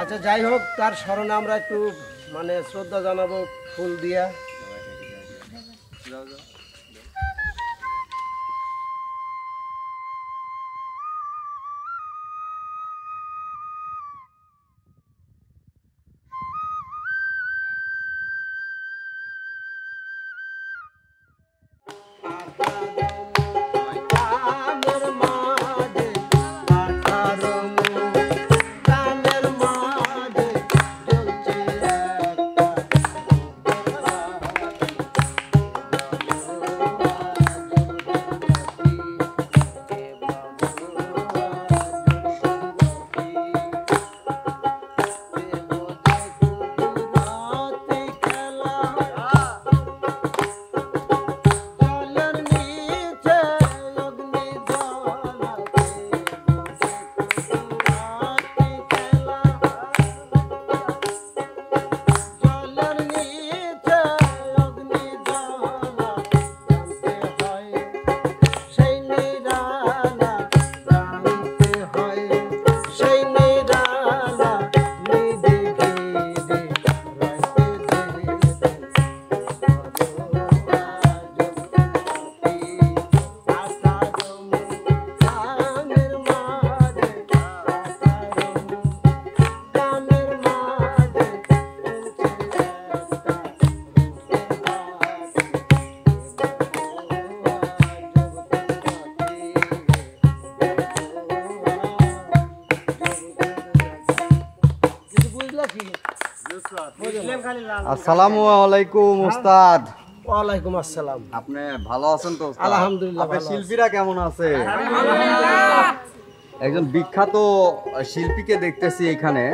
আচ্ছা যাই হোক, তার স্মরণে আমরা একটু মানে শ্রদ্ধা জানাবো ফুল দিয়া। আসসালামু আলাইকুম ওস্তাদ। ওয়ালাইকুম আসসালাম। আপনি ভালো আছেন তো ওস্তাদ? আলহামদুলিল্লাহ। আপনার শিল্পীরা কেমন আছে? একজন বিখ্যাত শিল্পীকে দেখতেছি এখানে,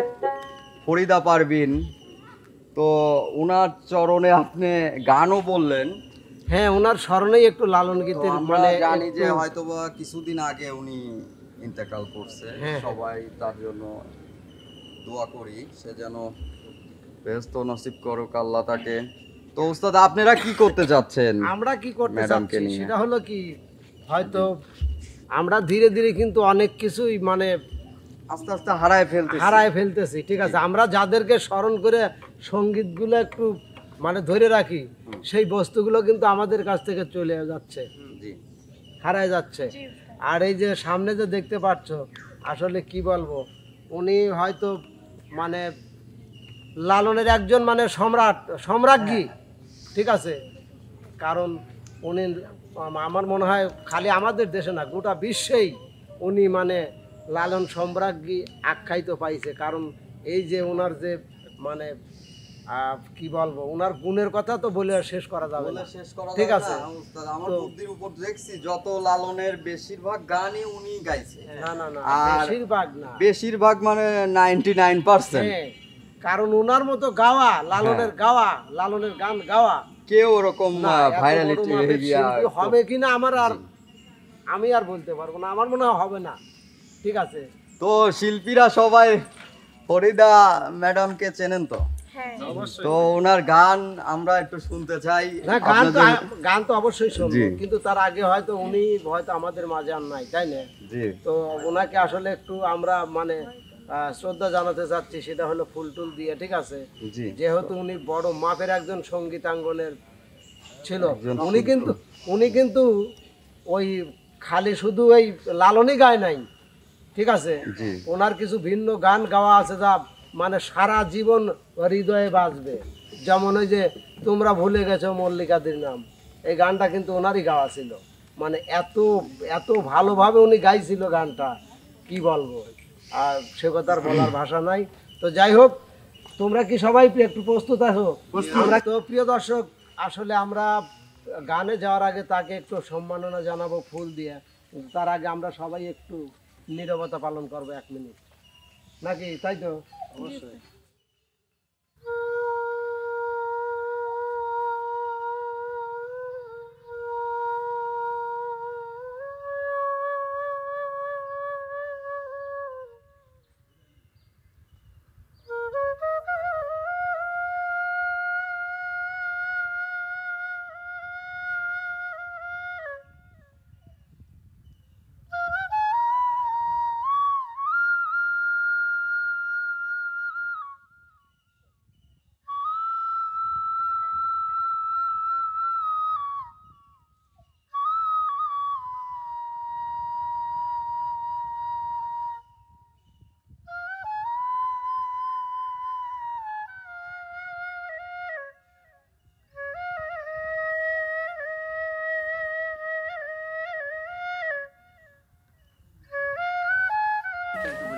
ফরিদা পারভিন। তো ওনার চরণে আপনি গানও বললেন। হ্যাঁ, ওনার স্মরণেই একটু লালন গীতের আমরা জানি যে একটু- হয়তোবা কিছুদিন আগে উনি ইন্তেকাল করছে। হ্যাঁ। সবাই তার জন্য দোয়া করি, সে যেন বেহেশত নসিব করুক আল্লাহ তাকে। তো ওস্তাদ আপনারা কি করতে যাচ্ছেন? আমরা কি করতে ম্যাডামকে চাচ্ছি নিয়ে। সেটা হলো কি, হয়তো আমরা ধীরে ধীরে কিন্তু অনেক কিছুই মানে আস্তে আস্তে হারায় ফেলতেছি। হারায় ফেলতেছি। ঠিক আছে, আমরা যাদেরকে স্মরণ করে সঙ্গীতগুলো একটু মানে ধরে রাখি, সেই বস্তুগুলো কিন্তু আমাদের কাছ থেকে চলে যাচ্ছে, জি। হারায় যাচ্ছে। আর এই যে সামনে যে দেখতে পাচ্ছ, আসলে কি বলবো, উনি হয়তো মানে লালনের একজন মানে সম্রাজ্ঞী। ঠিক আছে, কারণ উনি আমার মনে হয় খালি আমাদের দেশে না, গোটা বিশ্বেই উনি মানে লালন সম্রাজ্ঞী আখ্যায়িত পাইছে। কারণ এই যে ওনার যে মানে কি বলবো, ওনার গুণের কথা তো বলে আর শেষ করা যাবে না। ঠিক আছে, আমার বুদ্ধির উপর দেখছি যত লালনের বেশিরভাগ গানই উনি গাইছে। না না না, আর বেশিরভাগ না, বেশিরভাগ মানে 99%। হ্যাঁ, কারণ ওনার মতো গাওয়া, লালনের গাওয়া, লালনের গান গাওয়া কেউ ওরকম না, এত বড় ভাইরালিটি মাপের শিল্পী হবে কিনা আমি আর বলতে পারবো না, আমার মনে হয় হবে না। ঠিক আছে, তো শিল্পীরা সবাই ফরিদা ম্যাডামকে চেনেন তো? তো ওনার গান আমরা একটু শুনতে চাই। না গান তো অবশ্যই শুনবো, জি। কিন্তু তার আগে হয়তো উনি হয়তো আমাদের মাঝে আর নাই, তাই না? জি। তো ওনাকে আসলে একটু আমরা মানে শ্রদ্ধা জানাতে চাচ্ছি, সেটা হলো ফুল টুল দিয়ে। ঠিক আছে, জি। যেহেতু উনি বড় মাপের একজন সঙ্গীতাঙ্গনের ছিল। একজন উনি কিন্তু ওই খালি শুধু এই লালনই গায় নাই। ঠিক আছে, জি। ওনার কিছু ভিন্ন গান গাওয়া আছে যা মানে সারা জীবন হৃদয়ে বাজবে। যেমন ওই যে তোমরা ভুলে গেছো মল্লিকাদের নাম, এই গানটা কিন্তু ওনারই গাওয়া ছিল। মানে এত এত ভালোভাবে উনি গাইছিল গানটা, কি বলবো, আর সে কথা আর বলার ভাষা নাই। তো যাই হোক, তোমরা কি সবাই একটু প্রস্তুত আছো? আমরা তো প্রিয় দর্শক, আসলে আমরা গানে যাওয়ার আগে তাকে একটু সম্মাননা জানাবো ফুল দিয়ে। তার আগে আমরা সবাই একটু নীরবতা পালন করবো 1 মিনিট, নাকি? তাই তো? অবশ্যই।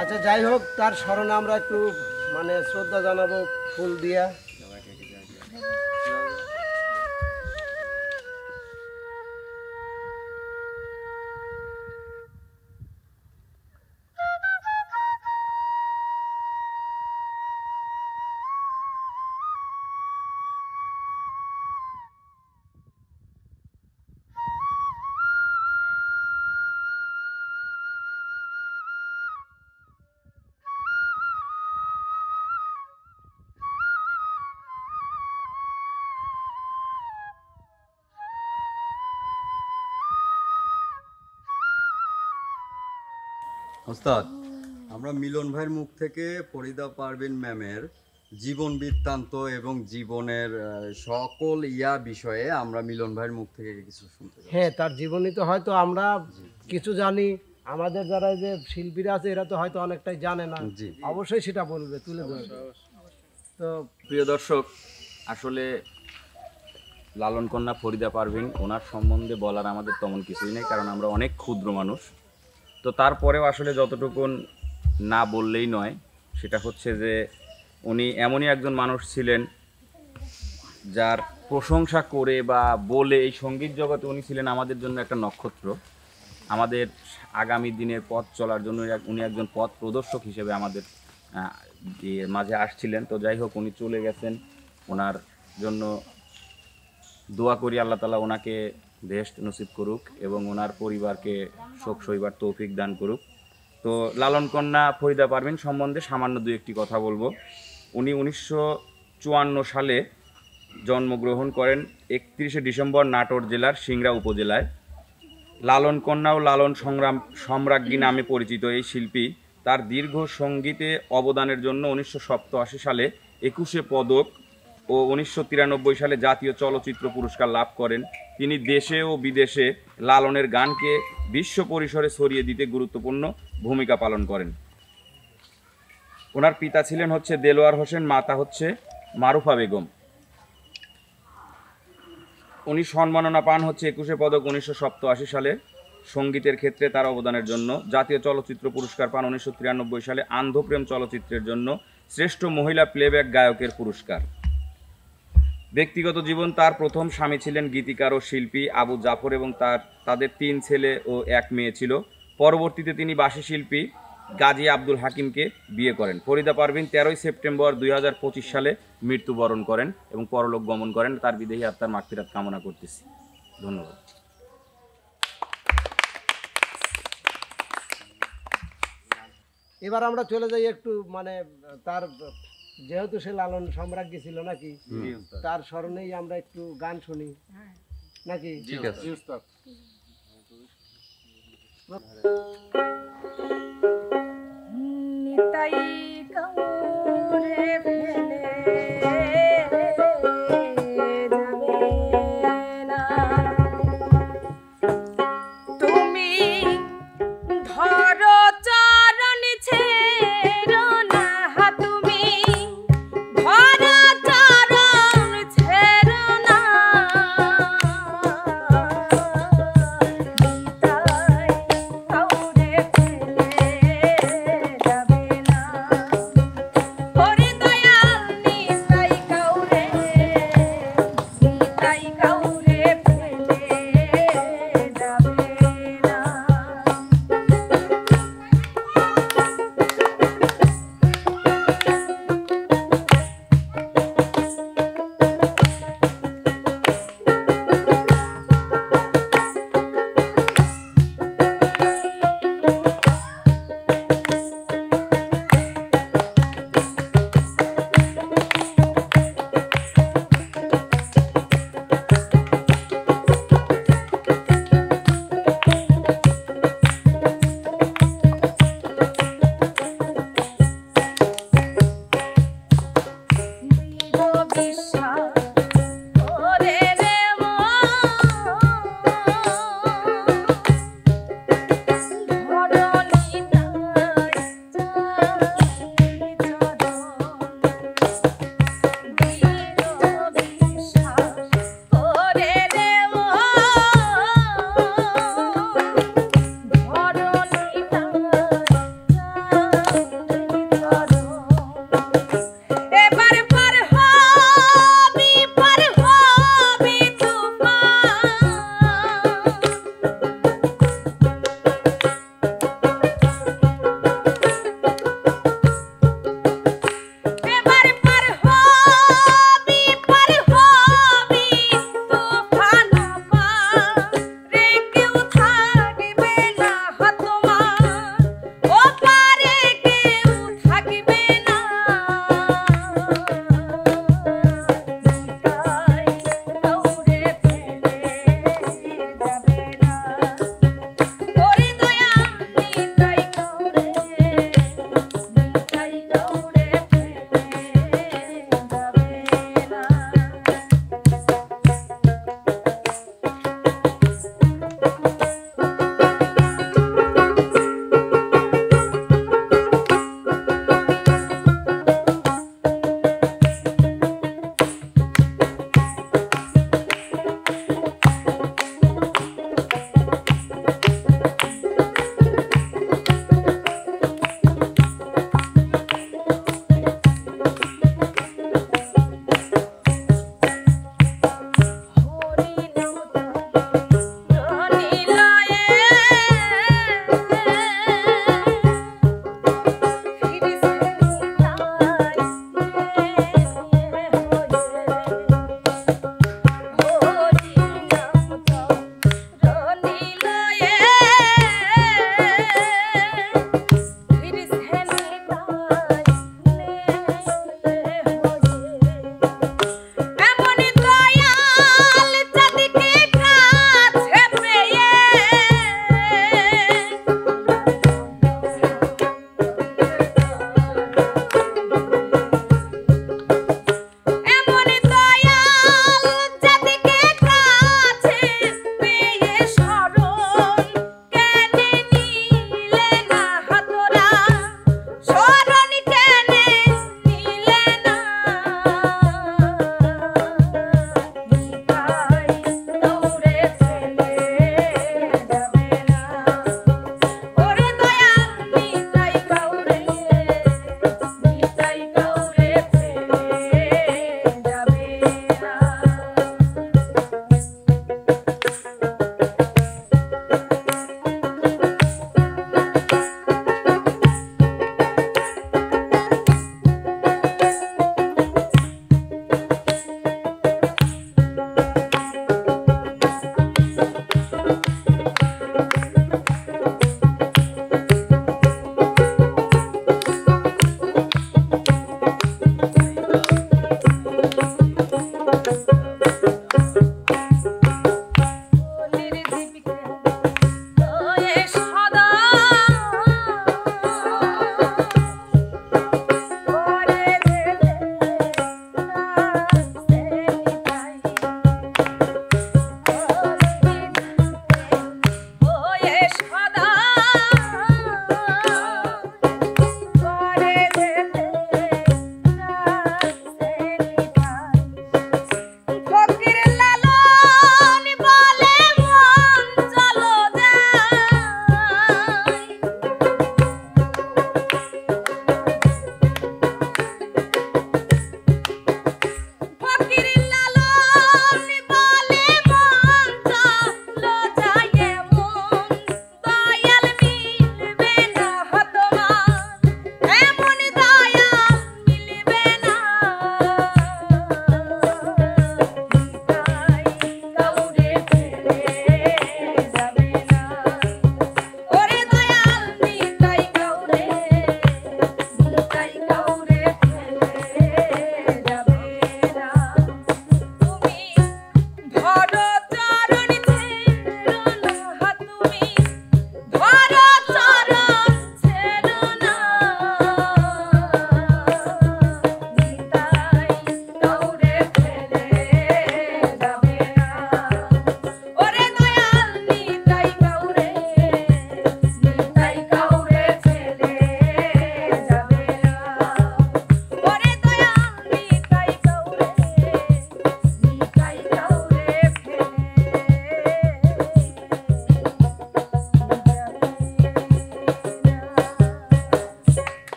আচ্ছা যাই হোক, তার স্মরণে আমরা একটু মানে শ্রদ্ধা জানাবো ফুল দিয়া। ওস্তাদ, আমরা মিলন ভাইয়ের মুখ থেকে ফরিদা পারভিন ম্যামের জীবন বৃত্তান্ত এবং জীবনের সকল বিষয়ে আমরা মিলন ভাইয়ের মুখ থেকে কিছু শুনতে চাই। হ্যাঁ, তার জীবনী তো হয়তো আমরা কিছু জানি, আমাদের যারা এই যে শিল্পীরা আছে এরা তো হয়তো অনেকটাই জানে না। জি। অবশ্যই সেটা বলবে, তুলে ধরবে। তো প্রিয় দর্শক, আসলে লালন কন্যা ফরিদা পারভিন ওনার সম্বন্ধে বলার আমাদের তেমন কিছুই নেই, কারণ আমরা অনেক ক্ষুদ্র মানুষ। তো তারপরেও আসলে যতটুকুন না বললেই নয়, সেটা হচ্ছে যে উনি এমনই একজন মানুষ ছিলেন যার প্রশংসা করে বা বলে এই সঙ্গীত জগতে উনি ছিলেন আমাদের জন্য একটা নক্ষত্র। আমাদের আগামী দিনের পথ চলার জন্য উনি একজন পথ প্রদর্শক হিসেবে আমাদের মাঝে আসছিলেন। তো যাই হোক, উনি চলে গেছেন, ওনার জন্য দোয়া করি আল্লাহ তাআলা ওনাকে বেহেশত নসিব করুক এবং ওনার পরিবারকে শোক সইবার তৌফিক দান করুক। তো লালন কন্যা ফরিদা পারভিন সম্বন্ধে সামান্য দু একটি কথা বলবো। উনি 1954 সালে জন্মগ্রহণ করেন 31শে ডিসেম্বর নাটোর জেলার সিংড়া উপজেলায়। লালন কন্যা ও লালন সম্রাজ্ঞী নামে পরিচিত এই শিল্পী তার দীর্ঘ সঙ্গীতে অবদানের জন্য 1987 সালে 21 পদক ও 1993 সালে জাতীয় চলচ্চিত্র পুরস্কার লাভ করেন। তিনি দেশে ও বিদেশে লালনের গানকে বিশ্ব পরিসরে ছড়িয়ে দিতে গুরুত্বপূর্ণ ভূমিকা পালন করেন। ওনার পিতা ছিলেন হচ্ছে দেলোয়ার হোসেন, মাতা হচ্ছে মারুফা বেগম। উনি সম্মাননা পান হচ্ছে 21 পদক 1987 সালে সঙ্গীতের ক্ষেত্রে তার অবদানের জন্য। জাতীয় চলচ্চিত্র পুরস্কার পান 1993 সালে আন্ধপ্রেম চলচ্চিত্রের জন্য শ্রেষ্ঠ মহিলা প্লেব্যাক গায়কের পুরস্কার। ব্যক্তিগত জীবন, তার প্রথম স্বামী ছিলেন গীতিকার ও শিল্পী আবু জাফর এবং তাদের 3 ছেলে ও 1 মেয়ে ছিল। পরবর্তীতে তিনি বাঁশি শিল্পী গাজী আব্দুল হাকিমকে বিয়ে করেন। ফরিদা পারভিন 13 সেপ্টেম্বর 2025 সালে মৃত্যুবরণ করেন এবং পরলোক গমন করেন। তার বিদেহী আত্মার মাগফিরাত কামনা করতেছি। ধন্যবাদ। এবার আমরা চলে যাই একটু মানে তার, যেহেতু সে লালন সম্রাজ্ঞী ছিল নাকি, তার স্মরণেই আমরা একটু গান শুনি নাকি? ঠিক আছে। নিতাই কাউরে ফেলে যাবে না, তুমি ধরো চরণ ছেড়ো না, তুমি ধরো চরণ ছেড়ো না, নিতাই কাউরে ফেলে যাবে না, ওরে দয়াল নিতাই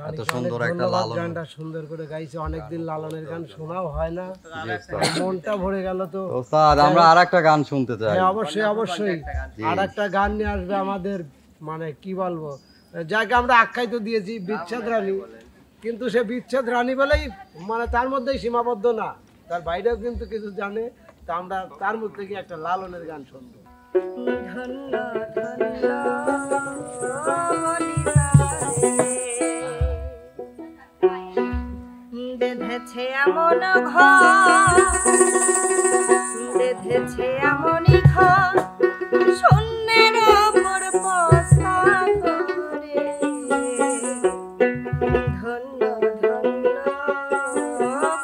এত অনেক সুন্দর একটা ধন্যবাদ, লালন। গানটা সুন্দর করে গাইছে। অনেকদিন লালনের গান শোনাও হয় না, জি ওস্তাদ। মনটা ভরে গেল। তো ওস্তাদ আমরা আরেকটা গান শুনতে চাই। হ্যাঁ, অবশ্যই অবশ্যই আর একটা গান নিয়ে আসবে আমাদের, মানে কি বলবো, যাকে আমরা আখ্যায়িত দিয়েছি বিচ্ছেদ রানী, কিন্তু সে বিচ্ছেদ রানী বলেই মানে তার মধ্যেই সীমাবদ্ধ না, তার বাইরেও কিন্তু কিছু জানে। তা আমরা তার মধ্যে থেকে একটা লালনের গান শুনবো। ধন্য ধন্য বেঁধেছে এমন ঘর, বেঁধেছে এমনই ঘর, শূন্যের ওপর বসা করে। ধন্য ধন্য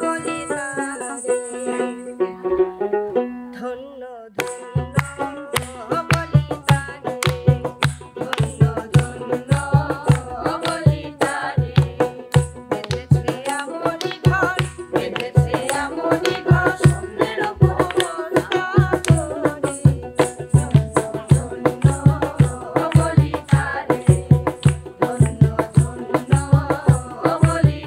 বলি তারে, ধন্য ধন্য বলি তারে, ধন্য ধন্য বলি তারে। বেঁধেছে এমনই ঘর, বেঁধেছে এমনই ঘর, শূন্যের ওপর বসা করে। ধন্য ধন্য বলি তারে, ধন্য ধন্য বলি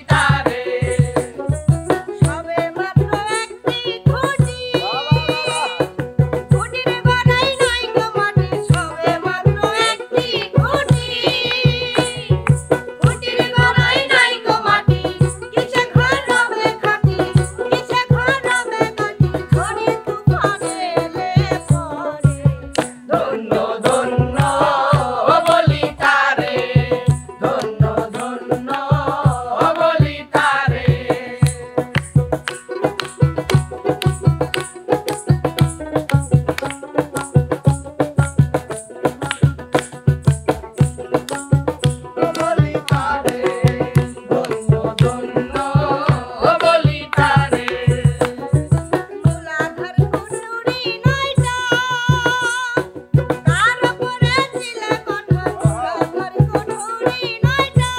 তারে। সবে মাত্র একটি খুঁটি, খুঁটির গড়াই নাই গো মাটি। সবে মাত্র একটি খুঁটি, খুঁটির গড়াই নাই গো মাটি। কিসে ঘর হবে খাটি, কিসে ঘর হবে খাটি, ঝড়ে তুফানে এলে পরে। ধন্য ধন্য বলি তারে, ধন্য ধন্য বলি তারে। বলি তারে, ধন্য ধন্য বলি তারে। মূলাধার কুঠুরি নয়টা, তার উপরে ছিলে কঠোর। মূলাধার কুঠুরি নয়টা,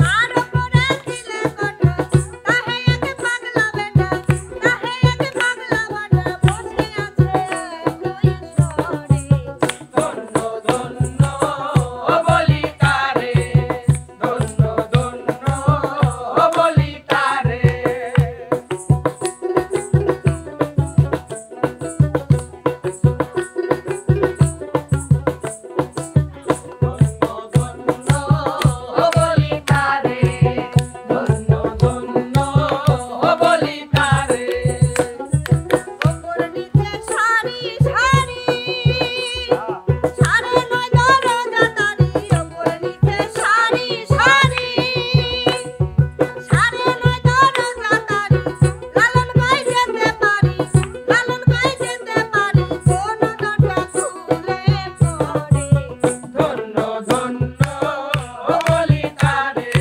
তার উপরে ছিলে কঠোর। তাহে এক পাগলা বেটা, তাহে এক পাগলা বেটা, বসে আছে দুই সরে। ধন্য ধন্য বলি তারে, ধন্য ধন্য বলি তারে। বলি তারে, ধন্য ধন্য বলি তারে। ওপর নিচে সারি সারি, সারে নয় দরজা তারি। ওপর নিচে সারি সারি, সারে নয় দরজা তারি। লালন গাই যেতে পারি, লালন গাই যেতে পারি, কোন দরজা খুলে পড়ে। ধন্য ধন্য বলি তারে,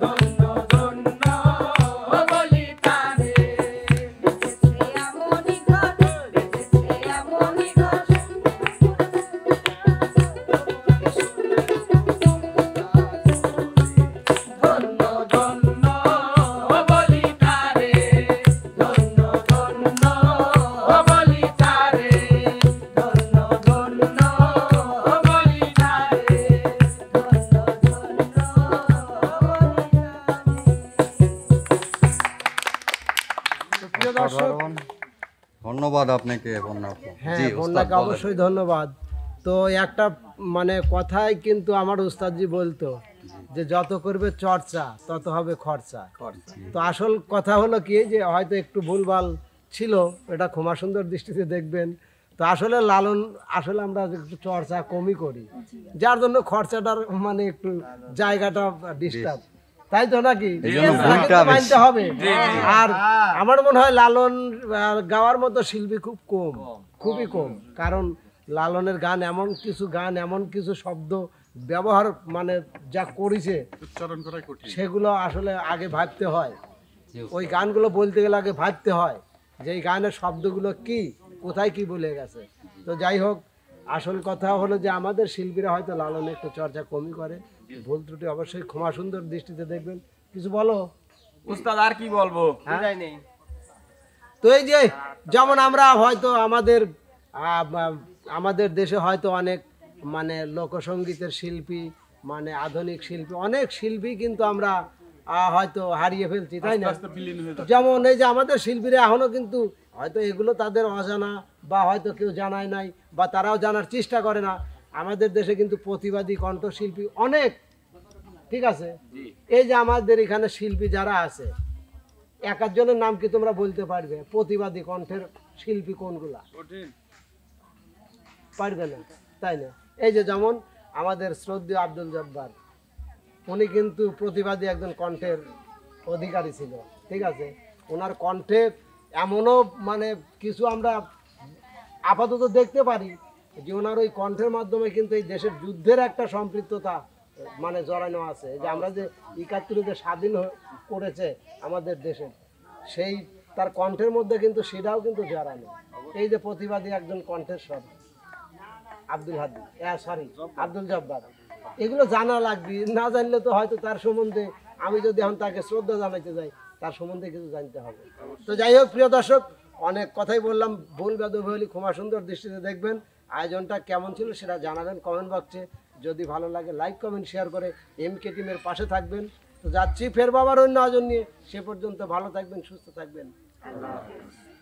ধন্য ধন্য বলি তারে। বেঁধেছে এমনই ঘর, বেঁধেছে এমনই ঘর, ধন্য ধন্য বলি তারে, ধন্য ধন্য বলি তারে, ধন্য ধন্য বলি তারে, ধন্য ধন্য তো প্রিয় দর্শক, অসাধারণ। ধন্যবাদ আপনাকে বন্যা আপু। হ্যাঁ, জি ওস্তাদ বন্যাকে বলেন। অবশ্যই ধন্যবাদ। তো একটা মানে কথাই কিন্তু আমার উস্তাদজি বলতো যে যত করবে চর্চা তত হবে খরচা। তো আসল কথা হলো কি, যে হয়তো একটু ভুলভাল ছিল, এটা ক্ষমা সুন্দর দৃষ্টিতে দেখবেন। তো আসলে লালন, আসলে আমরা একটু চর্চা কমই করি, যার জন্য খরচাটার মানে একটু জায়গাটা ডিস্টার্ব, তাই তো নাকি? এই জন্য এটা ভুলটা কিন্তু বেশি। মানতে হবে। আর আমার মনে হয় লালন গাওয়ার মতো শিল্পী খুব কম, খুবই কম। কারণ লালনের গান এমন কিছু গান, এমন কিছু শব্দ ব্যবহার মানে যা করেছে সেগুলো আসলে আগে ভাবতে হয়। ওই গানগুলো বলতে গেলে আগে ভাবতে হয় যে এই গানের শব্দগুলো কি, কোথায় কি বলে গেছে। তো যাই হোক, আসল কথা হলো যে আমাদের শিল্পীরা হয়তো লালনে একটু চর্চা কমই করে, ভুল ত্রুটি অবশ্যই ক্ষমা সুন্দর দৃষ্টিতে দেখবেন। কিছু বলো? উস্তাদ আর কি বলবো, তো এই যে যেমন আমরা হয়তো আমাদের দেশে হয়তো অনেক মানে লোকসঙ্গীতের শিল্পী, মানে আধুনিক শিল্পী, অনেক শিল্পী কিন্তু আমরা হয়তো হারিয়ে ফেলছি, তাই না? যেমন এই যে আমাদের শিল্পীরা এখনো কিন্তু হয়তো এগুলো তাদের অজানা, বা হয়তো কেউ জানায় নাই, বা তারাও জানার চেষ্টা করে না। আমাদের দেশে কিন্তু প্রতিবাদী কণ্ঠশিল্পী অনেক, ঠিক আছে? এই যে আমাদের এখানে শিল্পী যারা আছে, এক একজনের নাম কি তোমরা বলতে পারবে? প্রতিবাদী কণ্ঠের শিল্পী কোনগুলা? পারবে না, তাই না? এই যে যেমন আমাদের শ্রদ্ধেয় আব্দুল জব্বার, উনি কিন্তু প্রতিবাদী একজন কণ্ঠের অধিকারী ছিল, ঠিক আছে? ওনার কণ্ঠে এমনও মানে কিছু আমরা আপাতত দেখতে পারি যে ওনার ওই কণ্ঠের মাধ্যমে কিন্তু এই দেশের যুদ্ধের একটা সম্পৃক্ততা মানে জড়ানো আছে। যে আমরা যে ৭১ যে স্বাধীন করেছে আমাদের দেশে, সেই তার কণ্ঠের মধ্যে কিন্তু সেটাও কিন্তু জড়ানো। এই যে প্রতিবাদী একজন কণ্ঠের স্বর আব্দুল জব্বার, এগুলো জানা লাগবে। না জানলে তো হয়তো তার সম্বন্ধে, আমি যদি এখন তাকে শ্রদ্ধা জানাইতে যাই, তার সম্বন্ধে কিছু জানতে হবে। তো যাই হোক প্রিয় দর্শক, অনেক কথাই বললাম, ভুল বেদব হলে ক্ষমা সুন্দর দৃষ্টিতে দেখবেন। আয়োজনটা কেমন ছিল সেটা জানাবেন কমেন্ট বক্সে। যদি ভালো লাগে লাইক কমেন্ট শেয়ার করে MK টিমের পাশে থাকবেন। তো যাচ্ছি ফের বাবার অন্য আয়োজন নিয়ে, সে পর্যন্ত ভালো থাকবেন, সুস্থ থাকবেন। আল্লাহ হাফেজ।